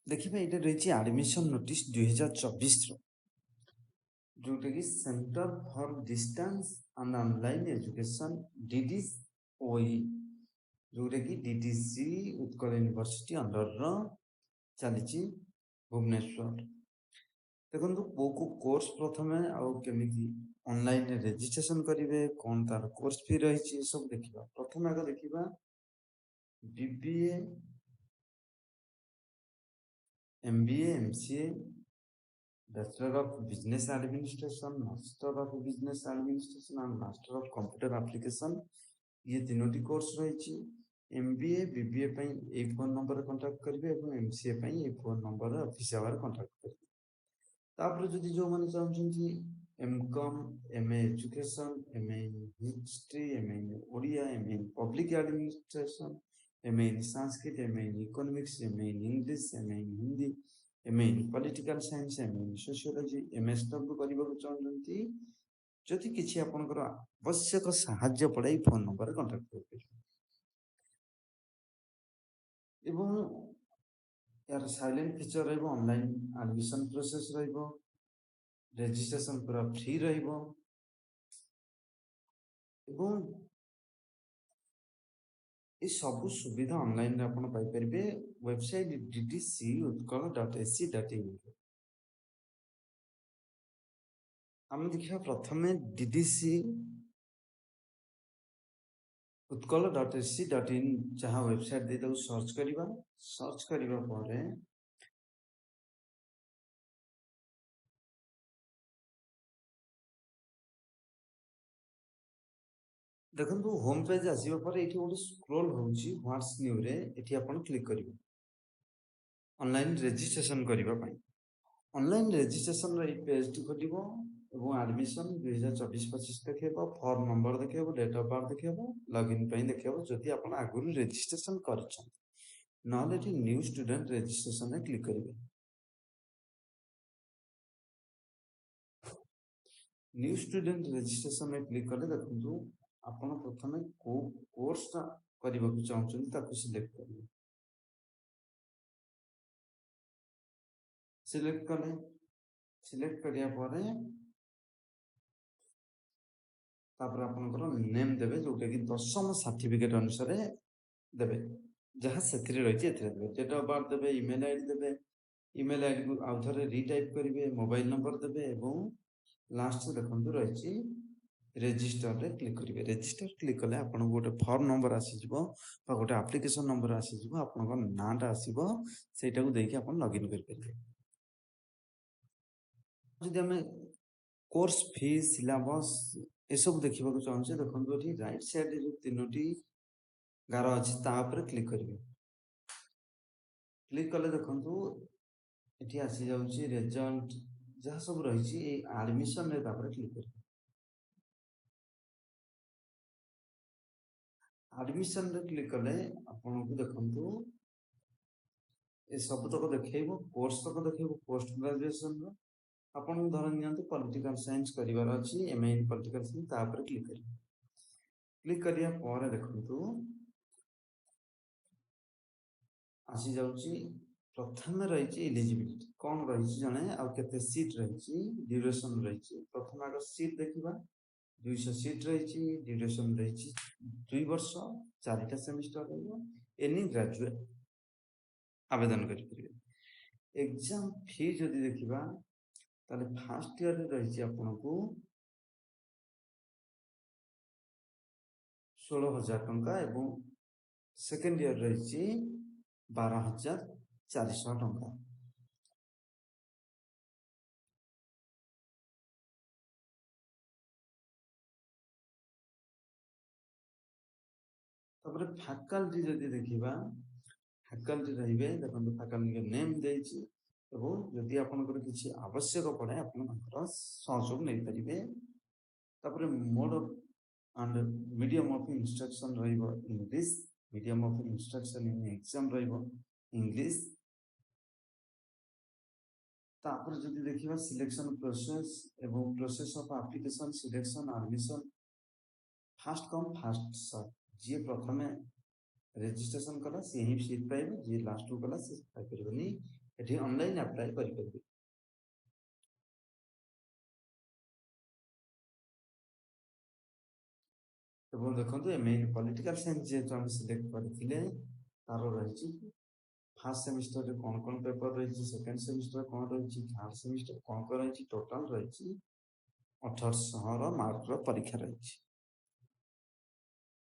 देखिए ये रही एडमिशन नोटिस 2024 जोटा कि centre for distance and online education DDOE जोटा कि DDC उत्कल यूनिवर्सिटी अंडर चली भुवनेश्वर। देखो को कोर्स प्रथम आमी ऑनलाइन रजिस्ट्रेशन करेंगे कौन तार कोर्स फी रही सब देखा। प्रथम आगे देखा BBA MBA MCA Bachelor of Business Administration, Master of Business Administration and Master of Computer Application ये तीनोटी कोर्स रही। MBA BBA ए फोन नंबर कांटेक्ट करेंगे और MCA ए phone number office hour contact करेंगे। तापर जदि जो माने चाहछन्ती MCOM MA education MA history MA Odia MA public administration MA Sanskrit MA economics MA English MA Hindi MA political science MA sociology MSW करबा को चाहछन्ती जदि किछि आपनकर आवश्यक सहाय्य पड़े फोन नंबर कांटेक्ट करिवे। एवं यार साइलेंट फीचर रहिबो ऑनलाइन एडमिशन प्रोसेस रहिबो रजिस्ट्रेशन पूरा फ्री रहिबो एवं ये सब सुविधा ऑनलाइन रे आपण पाई परिबे वेबसाइट ddcutkal.ac.in हम देखिए प्रथमे DDC उत्कल.ac.in जहाँ वेबसाइट दे ताऊ सर्च करिबा। सर्च करिबा परे देखंतु होम पेज आसीबा परे एठी गोटे स्क्रॉल होउची व्हाट्स न्यू रे एठी आपण क्लिक करिबे ऑनलाइन रजिस्ट्रेशन करिबा पई। ऑनलाइन रजिस्ट्रेशन रे पेज टी खोलिबो एवं एडमिशन 2024-25 देखेबो फॉर्म नंबर देखेबो डेट ऑफ बर्थ देखेबो लॉगिन पई देखेबो जदि आपण आगुरी रजिस्ट्रेशन करछन नॉले एठी न्यू स्टूडेंट रजिस्ट्रेशन रे क्लिक करिबे। न्यू स्टूडेंट रजिस्ट्रेशन में क्लिक कले देखंतु आपण प्रथमे को कोर्स ता करबा को चाहछन ताको सिलेक्ट करिवे। सिलेक्ट कले सिलेक्ट करिया परे तापर आपनकर नेम देबे जोटा कि दशम सर्टिफिकेट अनुसार देबे जहाँ सेथरे रहिछि एथरे देबे डेट ऑफ बर्थ देबे ईमेल आईडी देबे ईमेल आईडी को आउथरे रीटाइप करिवे मोबाइल नंबर देबे एवं लास्ट देखंतु रहिछि रजिस्टर रे क्लिक करिवे। रजिस्टर क्लिक कले आपन गोटे फॉर्म नंबर आसी जिवो बा गोटे एप्लीकेशन नंबर आसी जिवो आपनकर नाटा आसीबो सेटा को देके आपन लॉगिन कर परिवे। जदि हमें कोर्स फी सिलेबस ए सब देखिबा को चाहछे देखंतु एठी राइट साइड रे जो तीनोटी गार अछि ता ऊपर क्लिक करिवे। क्लिक कले देखंतु एठी आसी जाउची रिजल्ट जहाँ सब रही एडमिशन रे तापर क्लिक करिवे। एडमिशन रे क्लिक कले आपन को देखंतु ए सब तक देखैबो कोर्स तक देखैबो पोस्ट ग्रेजुएशन रो आपन धरन नियंतु पॉलिटिकल साइंस करिवार अछि MA इन पॉलिटिकल साइंस ता ऊपर क्लिक करिवे। क्लिक करिया परे देखंतु आसी जाउची प्रथम रही एलिजिबिलिटी कौन रही जने आ केते सीट रही ड्यूरेशन रही। प्रथम आग सीट देखा 200 सीट रही ड्यूरेशन रही 2 वर्ष 4टा सेमिस्टर रही एनी ग्रेजुएट आवेदन करें। एग्जाम फी जदि देखा ताले फर्स्ट ईयर रही आपन को 16,000 टंका एवं सेकेंड ईयर रही 12,400 टंका। तापर फैकल्टी जदि देखा फैकल्टी रहिबे देखंतु फैकल्टी के नेम देछि एवं जदि आपनकर किछि आवश्यक पड़े आपनकर सहयोग नै परिबे। तापर mode of and medium of instruction रहिबो English medium of instruction in exam रहिबो इंग्लिश। तापर जदि देखिबा सिलेक्शन प्रोसेस एवं process of application selection admission first come first serve जे प्रथमे रजिस्ट्रेशन कला से ही सीट पाइबे जे लास्ट को कला से पाइ परबनी ଏଠି ଅନଲାଇନ୍ ଆପ୍ଲାଏ କରିପାରିବେ। ଏବଂ ଦେଖନ୍ତୁ ମେନ୍ ପଲିଟିକାଲ ସାଇନ୍ସ ଯେହେତୁ ଆମେ ସିଲେକ୍ଟ କରିଥିଲେ ତାର ରହିଛି ଫାର୍ଷ୍ଟ ସେମିଷ୍ଟରରେ କ'ଣ ପେପର ରହିଛି, ସେକେଣ୍ଡ ସେମିଷ୍ଟର କ'ଣ ରହିଛି, ଥାର୍ଡ ସେମିଷ୍ଟର କ'ଣ ରହିଛି, ଟୋଟାଲ ରହିଛି 1800 ମାର୍କର ପରୀକ୍ଷା ରହିଛି।